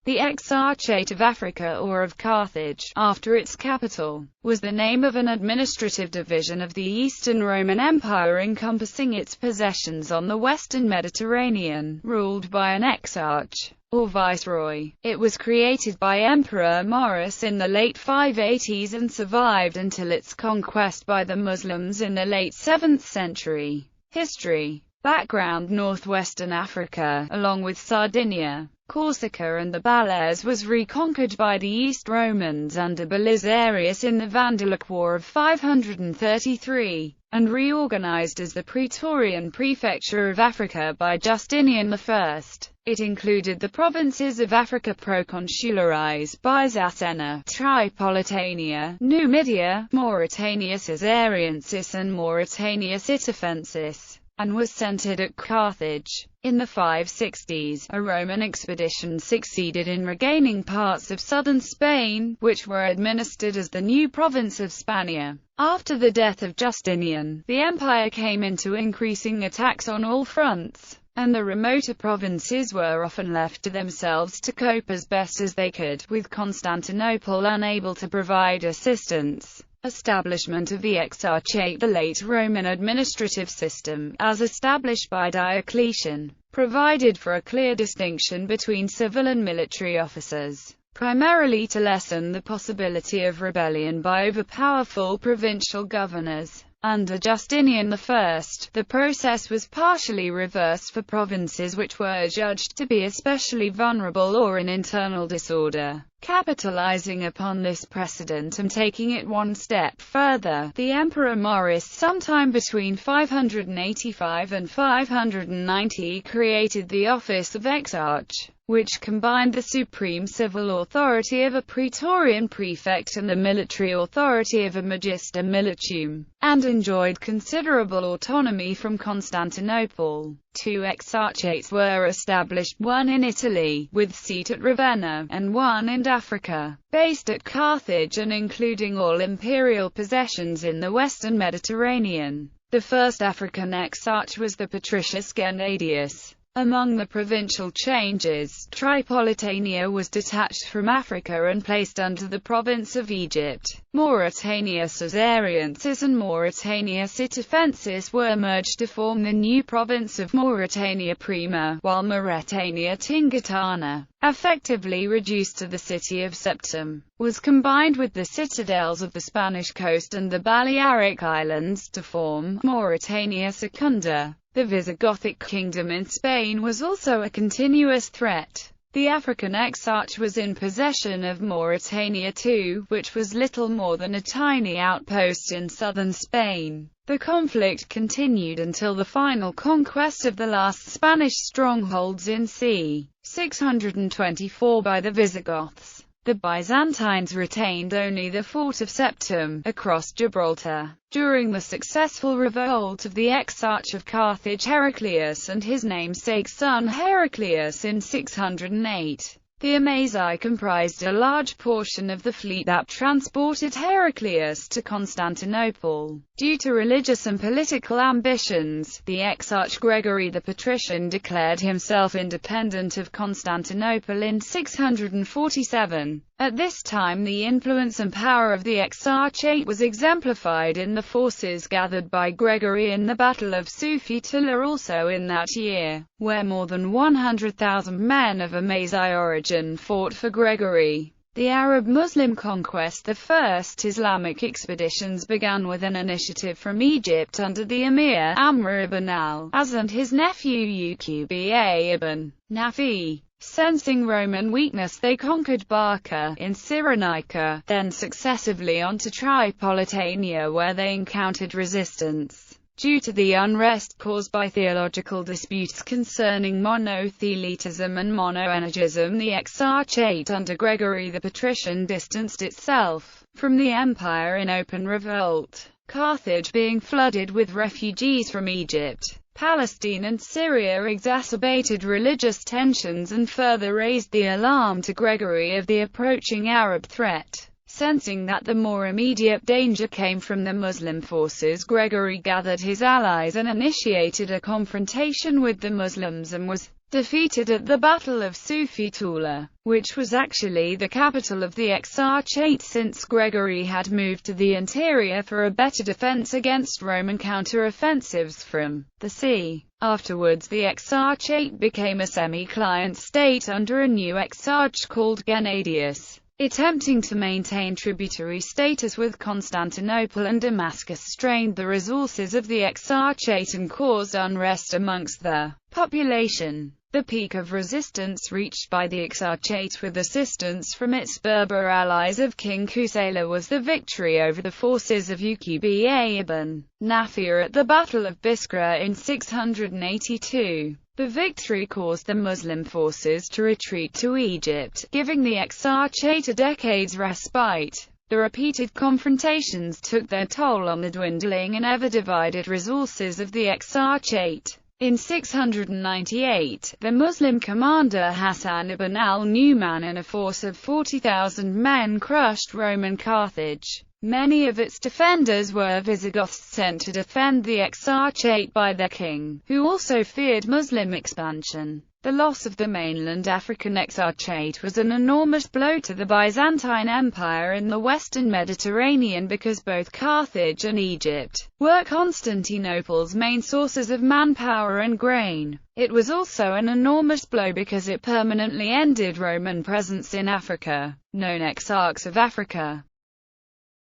The Exarchate of Africa, or of Carthage, after its capital, was the name of an administrative division of the Eastern Roman Empire encompassing its possessions on the western Mediterranean, ruled by an exarch, or viceroy. It was created by Emperor Maurice in the late 580s and survived until its conquest by the Muslims in the late 7th century. History. Background: northwestern Africa, along with Sardinia, Corsica and the Balears, was reconquered by the East Romans under Belisarius in the Vandalic War of 533, and reorganized as the Praetorian Prefecture of Africa by Justinian I. It included the provinces of Africa proconsularized by Sassena, Tripolitania, Numidia, Mauritania Caesariensis and Mauritania Citofensis, and was centered at Carthage. In the 560s, a Roman expedition succeeded in regaining parts of southern Spain, which were administered as the new province of Spania. After the death of Justinian, the empire came into increasing attacks on all fronts, and the remoter provinces were often left to themselves to cope as best as they could, with Constantinople unable to provide assistance. Establishment of the Exarchate. The late Roman administrative system, as established by Diocletian, provided for a clear distinction between civil and military officers, primarily to lessen the possibility of rebellion by overpowerful provincial governors. Under Justinian I, the process was partially reversed for provinces which were judged to be especially vulnerable or in internal disorder. Capitalizing upon this precedent and taking it one step further, the Emperor Maurice, sometime between 585 and 590, created the office of Exarch, which combined the supreme civil authority of a Praetorian prefect and the military authority of a Magister Militium, and enjoyed considerable autonomy from Constantinople. Two exarchates were established, one in Italy, with seat at Ravenna, and one in Africa, based at Carthage and including all imperial possessions in the western Mediterranean. The first African exarch was the Patricius Gennadius. Among the provincial changes, Tripolitania was detached from Africa and placed under the province of Egypt. Mauritania Caesariensis and Mauritania Citofensis were merged to form the new province of Mauritania Prima, while Mauretania Tingitana, effectively reduced to the city of Septem, was combined with the citadels of the Spanish coast and the Balearic Islands to form Mauritania Secunda. The Visigothic kingdom in Spain was also a continuous threat. The African exarch was in possession of Mauritania too, which was little more than a tiny outpost in southern Spain. The conflict continued until the final conquest of the last Spanish strongholds in c. 624 by the Visigoths. The Byzantines retained only the fort of Septem, across Gibraltar. During the successful revolt of the Exarch of Carthage Heraclius and his namesake son Heraclius in 608, the Amazi comprised a large portion of the fleet that transported Heraclius to Constantinople. Due to religious and political ambitions, the Exarch Gregory the Patrician declared himself independent of Constantinople in 647. At this time the influence and power of the Exarchate was exemplified in the forces gathered by Gregory in the Battle of Sufetula also in that year, where more than 100,000 men of Amazi origin fought for Gregory. The Arab-Muslim conquest. The first Islamic expeditions began with an initiative from Egypt under the Emir Amr ibn al-As and his nephew Uqba ibn Nafi. Sensing Roman weakness, they conquered Barca in Cyrenaica, then successively on to Tripolitania, where they encountered resistance. Due to the unrest caused by theological disputes concerning monothelitism and monoenergism, the Exarchate under Gregory the Patrician distanced itself from the empire in open revolt. Carthage being flooded with refugees from Egypt, Palestine and Syria exacerbated religious tensions and further raised the alarm to Gregory of the approaching Arab threat. Sensing that the more immediate danger came from the Muslim forces, Gregory gathered his allies and initiated a confrontation with the Muslims and was defeated at the Battle of Sufetula, which was actually the capital of the Exarchate since Gregory had moved to the interior for a better defense against Roman counter-offensives from the sea. Afterwards the Exarchate became a semi-client state under a new exarch called Gennadius, attempting to maintain tributary status with Constantinople and Damascus strained the resources of the Exarchate and caused unrest amongst the population. The peak of resistance reached by the Exarchate with assistance from its Berber allies of King Kusala was the victory over the forces of Uqba ibn Nafir at the Battle of Biskra in 682. The victory caused the Muslim forces to retreat to Egypt, giving the Exarchate a decade's respite. The repeated confrontations took their toll on the dwindling and ever-divided resources of the Exarchate. In 698, the Muslim commander Hassan ibn al-Nu'man and a force of 40,000 men crushed Roman Carthage. Many of its defenders were Visigoths sent to defend the Exarchate by their king, who also feared Muslim expansion. The loss of the mainland African Exarchate was an enormous blow to the Byzantine Empire in the western Mediterranean because both Carthage and Egypt were Constantinople's main sources of manpower and grain. It was also an enormous blow because it permanently ended Roman presence in Africa. Known Exarchs of Africa.